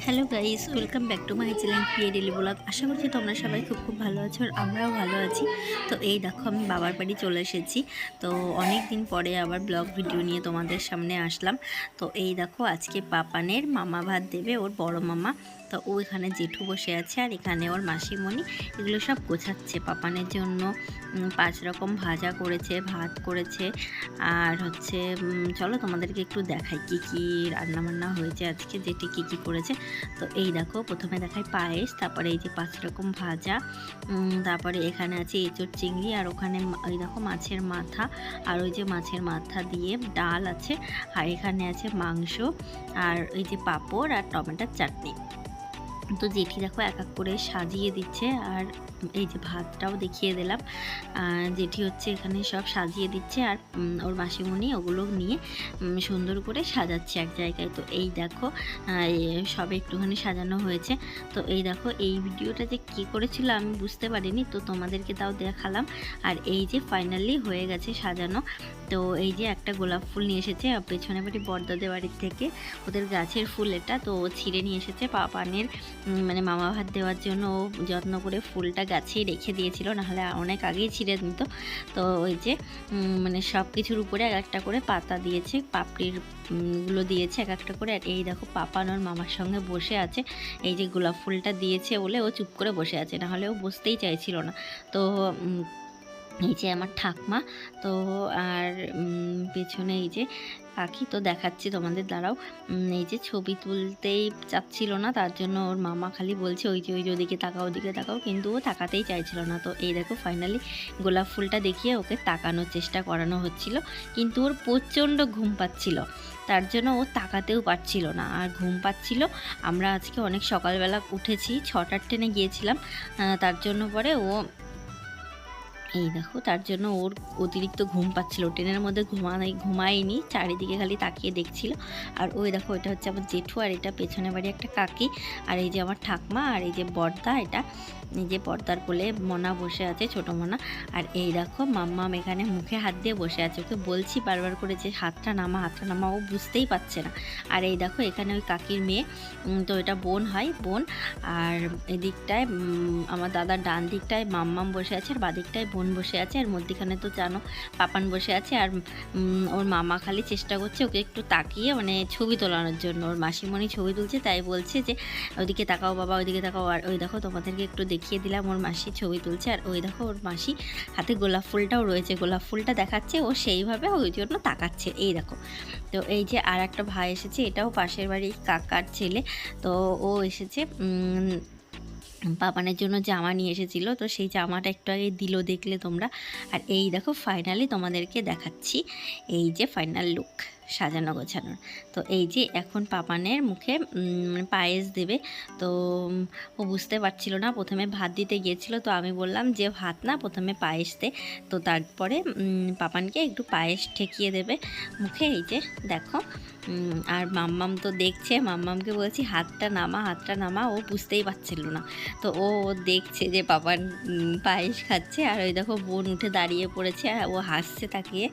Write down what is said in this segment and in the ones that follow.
Hello guys, welcome back to my channel PA daily vlog. আশা করছি তোমরা সবাই খুব খুব ভালো আছো আর আমরাও ভালো আছি। তো এই দেখো আমি বাবার বাড়ি চলে এসেছি। তো অনেক দিন পরে আবার ব্লগ ভিডিও নিয়ে তোমাদের সামনে আসলাম। তো এই দেখো আজকে পাপানের মামা ভাত দেবে ওর বড় মামা। তো ও এখানে জেঠু বসে আছে আর এখানে ওর মাসিমণি এগুলো সব গোছাচ্ছে। পাপানের জন্য 5 রকম ভাজা করেছে, ভাত করেছে আর হচ্ছে চলো তোমাদেরকে একটু দেখাই কী কী রান্নাবান্না হয়েছে আজকে, যেটি কী কী করেছে। তো এই দেখো প্রথমে দেখাই পায়েস, তারপরে এই যে 5 রকম ভাজা, তারপরে এখানে আছে এঁচোড় চিংড়ি আর ওখানে ওই দেখো মাছের মাথা, আর ওই যে মাছের মাথা দিয়ে ডাল আছে, আর এখানে আছে মাংস আর এই যে পাঁপড় আর টমেটোর চাটনি। তো জেঠি দেখো এক এক করে সাজিয়ে দিচ্ছে আর এই যে ভাতটাও দেখিয়ে দিলাম। জেঠি হচ্ছে এখানে সব সাজিয়ে দিচ্ছে আর ওর মাসিমণি ওগুলো নিয়ে সুন্দর করে সাজাচ্ছে এক জায়গায়। তো এই দেখো সব একটুখানি সাজানো হয়েছে। তো এই দেখো এই ভিডিওটা যে কী করেছিল আমি বুঝতে পারিনি, তো তোমাদেরকে তাও দেখালাম। আর এই যে ফাইনালি হয়ে গেছে সাজানো। তো এই যে একটা গোলাপ ফুল নিয়ে এসেছে পেছনে বাড়ি বড়দাদের বাড়ির থেকে, ওদের গাছের ফুল এটা। তো ছিঁড়ে নিয়ে এসেছে পাপানের মানে মামা ভাত দেওয়ার জন্য। ও যত্ন করে ফুলটা গাছেই রেখে দিয়েছিল, নাহলে অনেক আগেই ছিঁড়ে নিত। তো ওই যে মানে সব কিছুর উপরে এক একটা করে পাতা দিয়েছে, পাপড়ির গুলো দিয়েছে এক একটা করে। আর এই দেখো পাপান ওর মামার সঙ্গে বসে আছে। এই যে গোলাপ ফুলটা দিয়েছে বলে ও চুপ করে বসে আছে, নাহলে ও বসতেই চাইছিল না। তো এই যে আমার ঠাকমা। তো আর পেছনে এই যে পাখি, তো দেখাচ্ছি তোমাদের দ্বারাও। এই যে ছবি তুলতেই চাচ্ছিল না, তার জন্য ওর মামা খালি বলছে ওই যে ওদিকে তাকাও, ওদিকে তাকাও, কিন্তু ও তাকাতেই চাইছিল না। তো এই দেখো ফাইনালি গোলাপ ফুলটা দেখিয়ে ওকে তাকানোর চেষ্টা করানো হচ্ছিল, কিন্তু ওর প্রচণ্ড ঘুম পাচ্ছিল, তার জন্য ও তাকাতেও পারছিল না আর ঘুম পাচ্ছিল। আমরা আজকে অনেক সকালবেলা উঠেছি, 6টার ট্রেনে গিয়েছিলাম, তার জন্য পরে ও এই দেখো তার জন্য ওর অতিরিক্ত ঘুম পাচ্ছিল, ট্রেনের মধ্যে ঘুমায়নি, চারিদিকে খালি তাকিয়ে দেখছিল। আর ওই দেখো এটা হচ্ছে আমার জেঠু আর এটা পেছনে বাড়ি একটা কাকি, আর এই যে আমার ঠাকমা আর এই যে বর্দা, এটা এই যে পর্দার কোলে মনা বসে আছে, ছোটো মনা। আর এই দেখো মাম্মাম এখানে মুখে হাত দিয়ে বসে আছে, ওকে বলছি বারবার করে যে হাতটা নামা, হাতটা নামা, ও বুঝতেই পারছে না। আর এই দেখো এখানে ওই কাকির মেয়ে, তো এটা বোন হয়, বোন। আর এদিকটায় আমার দাদার ডান দিকটায় মাম্মাম বসে আছে আর বাদিকটায় বোন বসে আছে, আর মধ্যিখানে তো জানো পাপান বসে আছে। আর ওর মামা খালি চেষ্টা করছে ওকে একটু তাকিয়ে মানে ছবি তোলানোর জন্য, ওর মাসিমণি ছবি তুলছে তাই বলছে যে ওইদিকে তাকাও বাবা, ওইদিকে তাকাও। আর ওই দেখো তোমাদেরকে একটু দেখিয়ে দিলাম ওর মাসি ছবি তুলছে, আর ওই দেখো ওর মাসি হাতে গোলাপ ফুলটাও রয়েছে, গোলাপ ফুলটা দেখাচ্ছে, ও সেইভাবে ওই জন্য তাকাচ্ছে। এই দেখো তো এই যে আর একটা ভাই এসেছে, এটাও পাশের বাড়ির কাকার ছেলে। তো ও এসেছে পাপানের জন্য জামা নিয়ে এসেছিলো, তো সেই জামাটা একটু আগে দিল, দেখলে তোমরা। আর এই দেখো ফাইনালি তোমাদেরকে দেখাচ্ছি এই যে ফাইনাল লুক সাজানো গোছানোর। তো এই যে এখন পাপানের মুখে পায়েস দেবে। তো ও বুঝতে পারছিল না, প্রথমে ভাত দিতে গিয়েছিল, তো আমি বললাম যে ভাত না, প্রথমে পায়েস দে। তো তারপরে পাপানকে একটু পায়েস ঠেকিয়ে দেবে মুখে, এই যে দেখো। আর মাম্মাম তো দেখছে, মাম্মামকে বলছি হাতটা নামা, হাতটা নামা, ও বুঝতেই পারছিল না। তো ও দেখছে যে পাপান পায়েস খাচ্ছে, আর ওই দেখো বোন উঠে দাঁড়িয়ে পড়েছে আর ও হাসছে তাকিয়ে।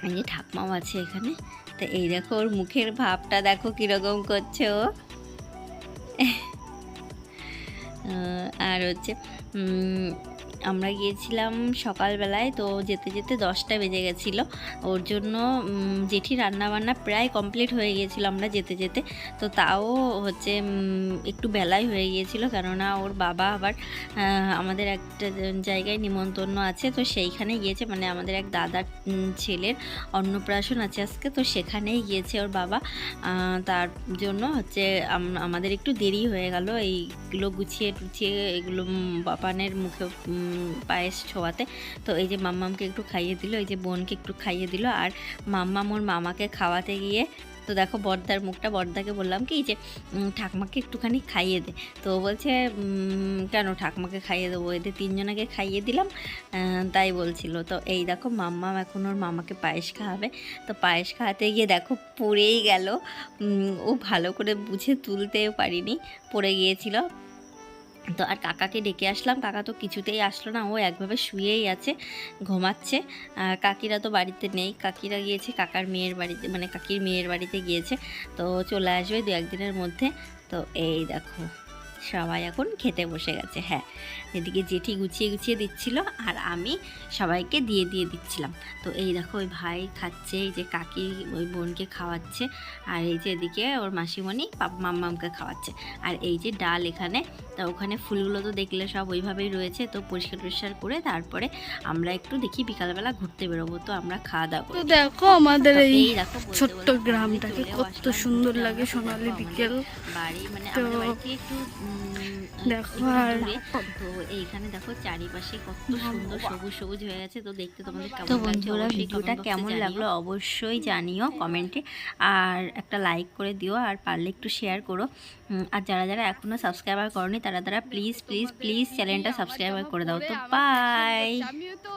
এই যে ঠাকমাও আছে এখানে। তো এই দেখো ওর মুখের ভাবটা দেখো কীরকম করছে ও। আর হচ্ছে আমরা গিয়েছিলাম সকালবেলায়, তো যেতে যেতে 10টা বেজে গেছিলো। ওর জন্য জেঠি রান্নাবান্না প্রায় কমপ্লিট হয়ে গিয়েছিলো আমরা যেতে যেতে। তো তাও হচ্ছে একটু বেলায় হয়ে গিয়েছিলো, কেননা ওর বাবা আবার আমাদের একটা জায়গায় নিমন্ত্রণ আছে, তো সেইখানে গিয়েছে, মানে আমাদের এক দাদার ছেলের অন্নপ্রাশন আছে আজকে, তো সেখানেই গিয়েছে ওর বাবা। তার জন্য হচ্ছে আমাদের একটু দেরি হয়ে গেল এইগুলো গুছিয়ে টুছিয়ে, এগুলো পাপানের মুখে পায়েস ছোঁয়াতে। তো এই যে মাম্মামকে একটু খাইয়ে দিল, এই যে বোনকে একটু খাইয়ে দিল, আর মাম্মাম ওর মামাকে খাওয়াতে গিয়ে তো দেখো বড়দার মুখটা, বড়দাকে বললাম কি যে ঠাকমাকে একটুখানি খাইয়ে দে। তো বলছে কেন ঠাকমাকে খাইয়ে দেবো, এদের 3জনাকে খাইয়ে দিলাম, তাই বলছিল। তো এই দেখো মাম্মাম এখন ওর মামাকে পায়েস খাওয়াবে। তো পায়েস খাওয়াতে গিয়ে দেখো পড়েই গেল, ও ভালো করে বুঝে তুলতেও পারিনি, পড়ে গিয়েছিল। তো আর কাকাকে ডেকে আসলাম, কাকা তো কিছুতেই আসলো না, ও একভাবে শুয়েই আছে, ঘুমাচ্ছে। কাকিরা তো বাড়িতে নেই, কাকিরা গিয়েছে কাকার মেয়ের বাড়িতে, মানে কাকির মেয়ের বাড়িতে গিয়েছে। তো চলে আসবে 2-1 দিনের মধ্যে। তো এই দেখো সবাই এখন খেতে বসে গেছে। হ্যাঁ, এদিকে জেঠি গুছিয়ে গুছিয়ে দিচ্ছিল আর আমি সবাইকে দিয়ে দিয়ে দিচ্ছিলাম। তো এই দেখো ওই ভাই খাচ্ছে, এই যে কাকি ওই বোনকে খাওয়াচ্ছে, আর এই যে এদিকে ওর মাসিমণি মাম্মামকে খাওয়াচ্ছে। আর এই যে ডাল এখানে, তা ওখানে ফুলগুলো তো দেখলে সব ওইভাবেই রয়েছে। তো পরিষ্কার টরিষ্কার করে তারপরে আমরা একটু দেখি বিকালবেলা ঘুরতে বেরোবো। তো আমরা খাওয়া দাওয়া তো করি। দেখো আমাদের এই দেখো ছোট্ট গ্রামটাকে কত সুন্দর লাগে সোনালি বিকেল। বাড়ি, মানে তো আমাদের বাড়ি থেকে একটু দেখো একটু আর দূরে। তো এইখানে দেখো চারিপাশে কত সুন্দর সবুজ সবুজ হয়ে গেছে। তো দেখতে তোমাদের তো কেমন লাগছে বন্ধুরা, অবশ্যই ভিডিওটা comment box এ কেমন জানিও। লাগলো অবশ্যই জানিও কমেন্টে, আর একটা লাইক করে দিও, আর পারলে একটু শেয়ার করো। আর যারা যারা এখনও সাবস্ক্রাইবার করনি তারা তারা প্লিজ প্লিজ প্লিজ চ্যানেলটা সাবস্ক্রাইব করে দাও। তো বাই। আমিও তো